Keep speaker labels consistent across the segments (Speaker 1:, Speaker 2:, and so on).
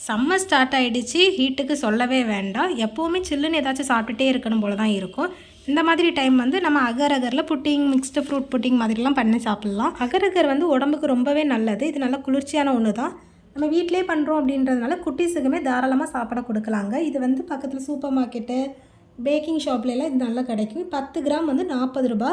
Speaker 1: Summer start ஆகிடுச்சு. ஹீட்டுக்கு சொல்லவே வேண்டாம். எப்போவுமே சில்லுன்னு ஏதாச்சும் சாப்பிட்டுட்டே இருக்கணும் போல தான் இருக்கும். இந்த மாதிரி டைம் வந்து நம்ம அகர் அகரில் புட்டிங், மிக்ஸ்டு ஃப்ரூட் புட்டிங் மாதிரிலாம் பண்ணி சாப்பிட்லாம். அகர் அகர் வந்து உடம்புக்கு ரொம்பவே நல்லது. இது நல்லா குளிர்ச்சியான ஒன்று தான். நம்ம வீட்டிலே பண்ணுறோம் அப்படின்றதுனால குட்டீஸுக்குமே தாராளமாக சாப்பிட கொடுக்கலாங்க. இது வந்து பக்கத்தில் சூப்பர் மார்க்கெட்டு, பேக்கிங் ஷாப்லலாம் இது நல்லா கிடைக்கும். 10 கிராம் வந்து 40 ரூபா.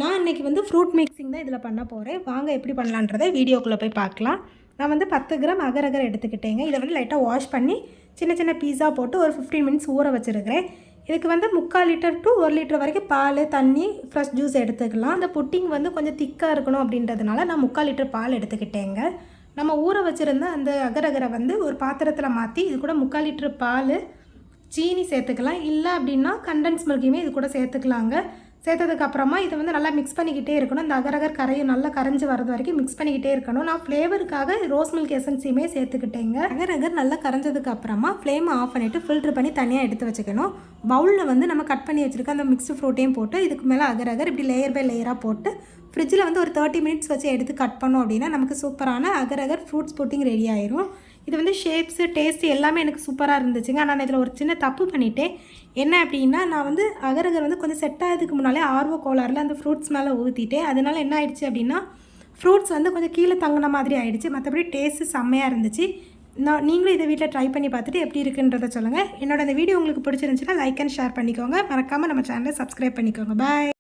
Speaker 1: நான் இன்றைக்கி வந்து ஃப்ரூட் மிக்சிங் தான் இதில் பண்ண போகிறேன். வாங்க எப்படி பண்ணலான்றதை வீடியோக்குள்ளே போய் பார்க்கலாம். நான் வந்து 10 கிராம் அகர் அகர் எடுத்துக்கிட்டேங்க. இதை வந்து லைட்டாக வாஷ் பண்ணி சின்ன சின்ன பீஸா போட்டு ஒரு 15 மினிட்ஸ் ஊற வச்சுருக்கிறேன். இதுக்கு வந்து 3/4 லிட்டர் டு 1 லிட்டர் வரைக்கும் பால், தண்ணி, ஃப்ரெஷ் ஜூஸ் எடுத்துக்கலாம். அந்த புட்டிங் வந்து கொஞ்சம் திக்காக இருக்கணும் அப்படின்றதுனால நான் 3/4 லிட்டர் பால் எடுத்துக்கிட்டேங்க. நம்ம ஊற வச்சுருந்த அந்த அகர் அகரை வந்து ஒரு பாத்திரத்தில் மாற்றி இது கூட 3/4 லிட்டர் பால், சீனி சேர்த்துக்கலாம். இல்லை அப்படின்னா கண்டென்ஸ் மில்கையுமே இது கூட சேர்த்துக்கலாங்க. சேர்த்ததுக்கப்புறமா இதை வந்து நல்லா மிக்ஸ் பண்ணிக்கிட்டே இருக்கணும். இந்த அகர் அகர் கரையும் நல்லா கரைஞ்சி வரது வரைக்கும் மிக்ஸ் பண்ணிக்கிட்டே இருக்கணும். நான் ஃப்ளேவருக்காக ரோஸ் மில்க் எசன்ஸையுமே சேர்த்துக்கிட்டேங்க. அகர் அகர் நல்லா கரைஞ்சதுக்கப்புறமா ஃப்ளேமை ஆஃப் பண்ணிவிட்டு ஃபில்ட்ரு பண்ணி தனியாக எடுத்து வச்சுக்கணும். பவுலில் வந்து நம்ம கட் பண்ணி வச்சுருக்க அந்த மிக்ஸ்டு ஃப்ரூட்டையும் போட்டு இதுக்கு மேலே அகர் அகர் இப்படி லேயர் பை லேயராக போட்டு ஃப்ரிட்ஜில் வந்து ஒரு 30 மினிட்ஸ் வச்சு எடுத்து கட் பண்ணோம் அப்படின்னா நமக்கு சூப்பரான அகர் அகர் ஃப்ரூட்ஸ் புட்டிங் ரெடி ஆயிரும். இது வந்து ஷேப்ஸு, டேஸ்ட்டு எல்லாமே எனக்கு சூப்பராக இருந்துச்சுங்க. ஆனால் நான் இதில் ஒரு சின்ன தப்பு பண்ணிட்டேன். என்ன அப்படின்னா, நான் வந்து அகர் அகர் வந்து கொஞ்சம் செட் ஆகிறதுக்கு முன்னாலே ஆர்வ கோளாறில் அந்த ஃப்ரூட்ஸ் மேலே ஊற்றிட்டேன். அதனால் என்ன ஆயிடுச்சு அப்படின்னா, ஃப்ரூட்ஸ் வந்து கொஞ்சம் கீழே தங்கின மாதிரி ஆகிடுச்சு. மற்றபடி டேஸ்ட்டு செம்மையாக இருந்துச்சு. நீங்களும் இதை வீட்டில் ட்ரை பண்ணி பார்த்துட்டு எப்படி இருக்குன்றதை சொல்லுங்கள். என்னோட இந்த வீடியோ உங்களுக்கு பிடிச்சிருந்துச்சுன்னா லைக் அண்ட் ஷேர் பண்ணிக்கோங்க. மறக்காமல் நம்ம சேனலை சப்ஸ்கிரைப் பண்ணிக்கோங்க. பாய்.